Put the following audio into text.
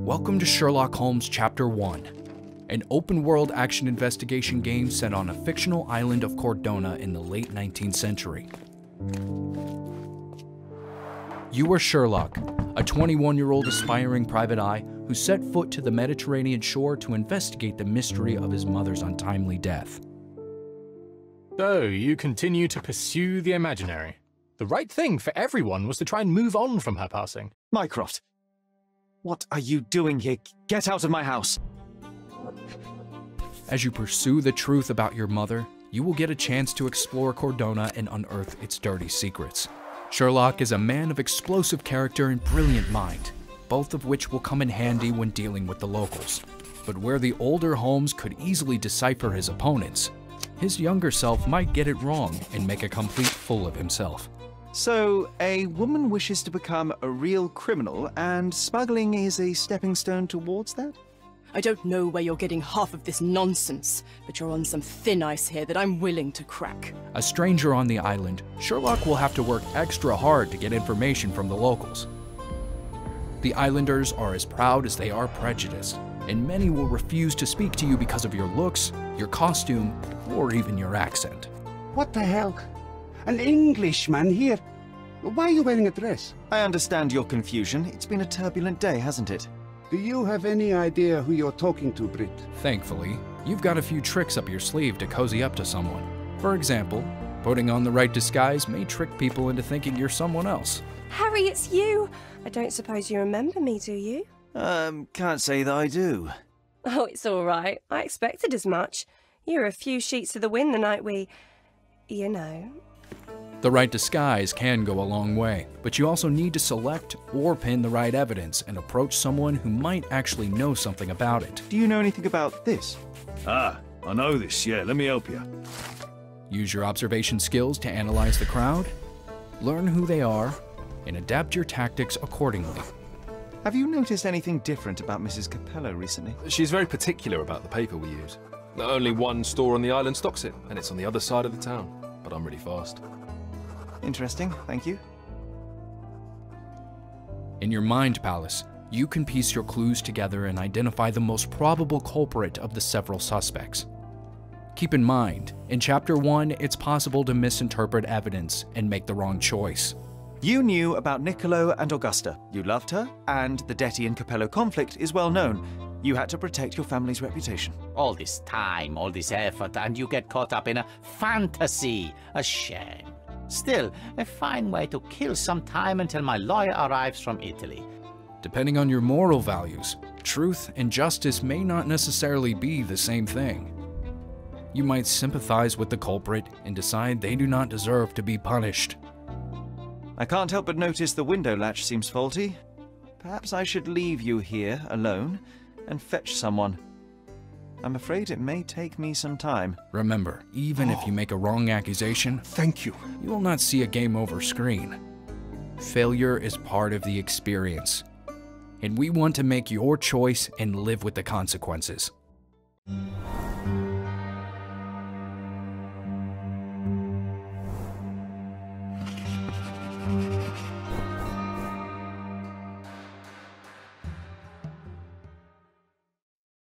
Welcome to Sherlock Holmes Chapter 1, an open-world action investigation game set on a fictional island of Cordona in the late 19th century. You are Sherlock, a 21-year-old aspiring private eye who set foot to the Mediterranean shore to investigate the mystery of his mother's untimely death. So, you continue to pursue the imaginary. The right thing for everyone was to try and move on from her passing. Mycroft, what are you doing here? Get out of my house! As you pursue the truth about your mother, you will get a chance to explore Cordona and unearth its dirty secrets. Sherlock is a man of explosive character and brilliant mind, both of which will come in handy when dealing with the locals. But where the older Holmes could easily decipher his opponents, his younger self might get it wrong and make a complete fool of himself. So, a woman wishes to become a real criminal, and smuggling is a stepping stone towards that? I don't know where you're getting half of this nonsense, but you're on some thin ice here that I'm willing to crack. A stranger on the island, Sherlock will have to work extra hard to get information from the locals. The islanders are as proud as they are prejudiced, and many will refuse to speak to you because of your looks, your costume, or even your accent. What the hell? An Englishman here? Why are you wearing a dress? I understand your confusion. It's been a turbulent day, hasn't it? Do you have any idea who you're talking to, Brit? Thankfully, you've got a few tricks up your sleeve to cozy up to someone. For example, putting on the right disguise may trick people into thinking you're someone else. Harry, it's you! I don't suppose you remember me, do you? Can't say that I do. Oh, it's all right. I expected as much. You were a few sheets to the wind the night we... you know. The right disguise can go a long way, but you also need to select or pin the right evidence and approach someone who might actually know something about it. Do you know anything about this? Ah, I know this, yeah, let me help you. Use your observation skills to analyze the crowd, learn who they are, and adapt your tactics accordingly. Have you noticed anything different about Mrs. Capello recently? She's very particular about the paper we use. Only one store on the island stocks it, and it's on the other side of the town. But I'm really fast. Interesting, thank you. In your mind palace, you can piece your clues together and identify the most probable culprit of the several suspects. Keep in mind, in Chapter 1, it's possible to misinterpret evidence and make the wrong choice. You knew about Niccolo and Augusta. You loved her, and the Detti and Capello conflict is well known. You had to protect your family's reputation. All this time, all this effort, and you get caught up in a fantasy. A shame. Still, a fine way to kill some time until my lawyer arrives from Italy. Depending on your moral values, truth and justice may not necessarily be the same thing. You might sympathize with the culprit and decide they do not deserve to be punished. I can't help but notice the window latch seems faulty. Perhaps I should leave you here alone and fetch someone. I'm afraid it may take me some time. Remember, even if you make a wrong accusation, Thank you. you will not see a game over screen. Failure is part of the experience, and we want to make your choice and live with the consequences.